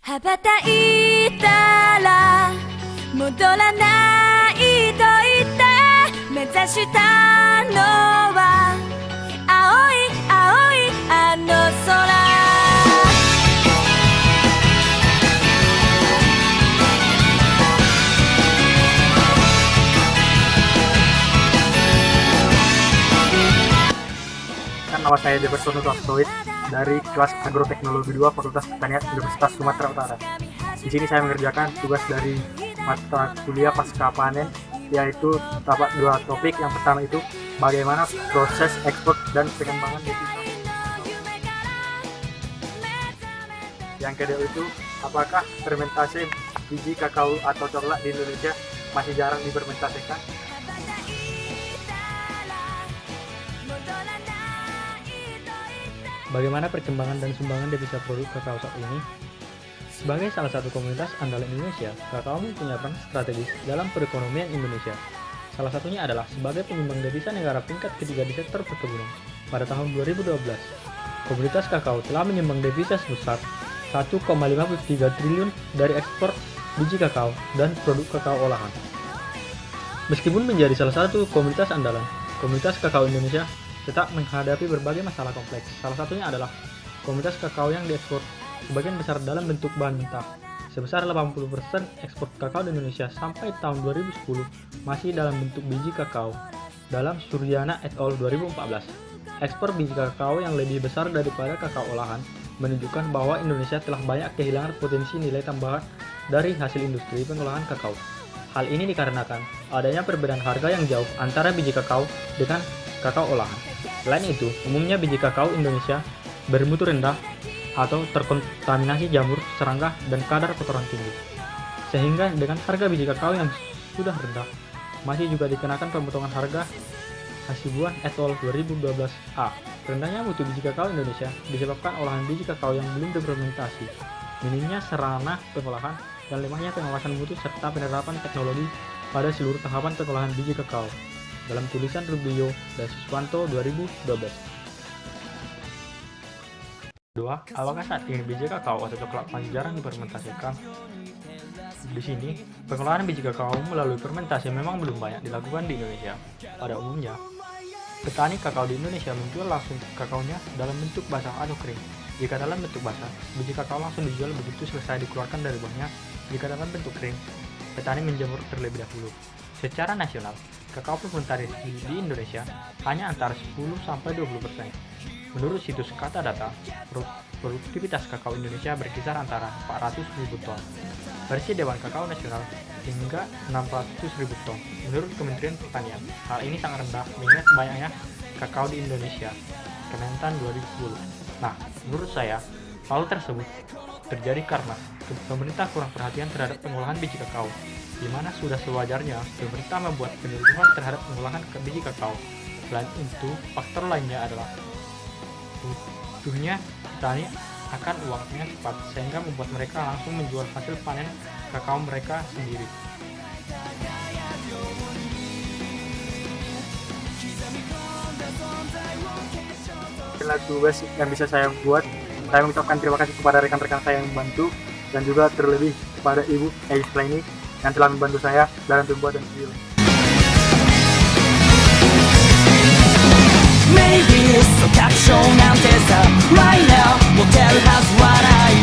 羽ばたいたら戻らないと言って目指したのは青い青いあの空。Nama saya Deversono Rastoid dari kelas Agroteknologi 2 Fakultas Pertanian Universitas Sumatera Utara. Di sini saya mengerjakan tugas dari mata kuliah pasca panen, yaitu dapat dua topik. Yang pertama itu bagaimana proses ekspor dan pengembangan devisa. Yang kedua itu apakah fermentasi biji kakao atau coklat di Indonesia masih jarang difermentasikan. Bagaimana perkembangan dan sumbangan devisa produk kakao saat ini? Sebagai salah satu komunitas andalan Indonesia, kakao mempunyai peran strategis dalam perekonomian Indonesia. Salah satunya adalah sebagai penyumbang devisa negara peringkat ketiga di sektor perkebunan. Pada tahun 2012, komunitas kakao telah menyumbang devisa sebesar 1,53 triliun dari ekspor biji kakao dan produk kakao olahan. Meskipun menjadi salah satu komunitas andalan, komunitas kakao Indonesia tetap menghadapi berbagai masalah kompleks. Salah satunya adalah komunitas kakao yang diekspor sebagian besar dalam bentuk bahan mentah. Sebesar 80% ekspor kakao di Indonesia sampai tahun 2010 masih dalam bentuk biji kakao. Dalam Suryana et al. 2014, ekspor biji kakao yang lebih besar daripada kakao olahan menunjukkan bahwa Indonesia telah banyak kehilangan potensi nilai tambahan dari hasil industri pengolahan kakao. Hal ini dikarenakan adanya perbedaan harga yang jauh antara biji kakao dengan kakao olahan. Selain itu, umumnya biji kakao Indonesia bermutu rendah atau terkontaminasi jamur, serangga, dan kadar kotoran tinggi. Sehingga dengan harga biji kakao yang sudah rendah, masih juga dikenakan pemotongan harga. Hasibuan et al. 2012a. Rendahnya mutu biji kakao Indonesia disebabkan olahan biji kakao yang belum difermentasi, minimnya sarana pengolahan, dan lemahnya pengawasan mutu serta penerapan teknologi pada seluruh tahapan pengolahan biji kakao. Dalam tulisan Rubio dan Siswanto 2012. 2. Apakah saat ini biji kakao atau coklat masih jarang difermentasikan? Di sini, pengolahan biji kakao melalui fermentasi memang belum banyak dilakukan di Indonesia. Pada umumnya, petani kakao di Indonesia menjual langsung kakaonya dalam bentuk basah atau kering. Jika dalam bentuk basah, biji kakao langsung dijual begitu selesai dikeluarkan dari buahnya. Jika dalam bentuk kering, petani menjemur terlebih dahulu. Secara nasional, kakao fermentasi di Indonesia hanya antara 10-20%. Menurut situs Kata Data, produktivitas kakao Indonesia berkisar antara 400.000 ton, versi Dewan Kakao Nasional hingga 600.000 ton. Menurut Kementerian Pertanian, hal ini sangat rendah mengingat banyaknya kakao di Indonesia. Kementan 2010. Nah, menurut saya, hal tersebut terjadi karena pemerintah kurang perhatian terhadap pengolahan biji kakao, di mana sudah sewajarnya pemerintah membuat penyuluhan terhadap pengolahan biji kakao. Selain itu, faktor lainnya adalah butuhnya petani akan uangnya cepat, sehingga membuat mereka langsung menjual hasil panen kakao mereka sendiri. Inilah tugas yang bisa saya buat. Saya mengucapkan terima kasih kepada rekan-rekan saya yang membantu, dan juga terlebih kepada Ibu Aislaini yang telah membantu saya dalam pembuatan video. Maybe it's so caption and right now, we'll tell us what I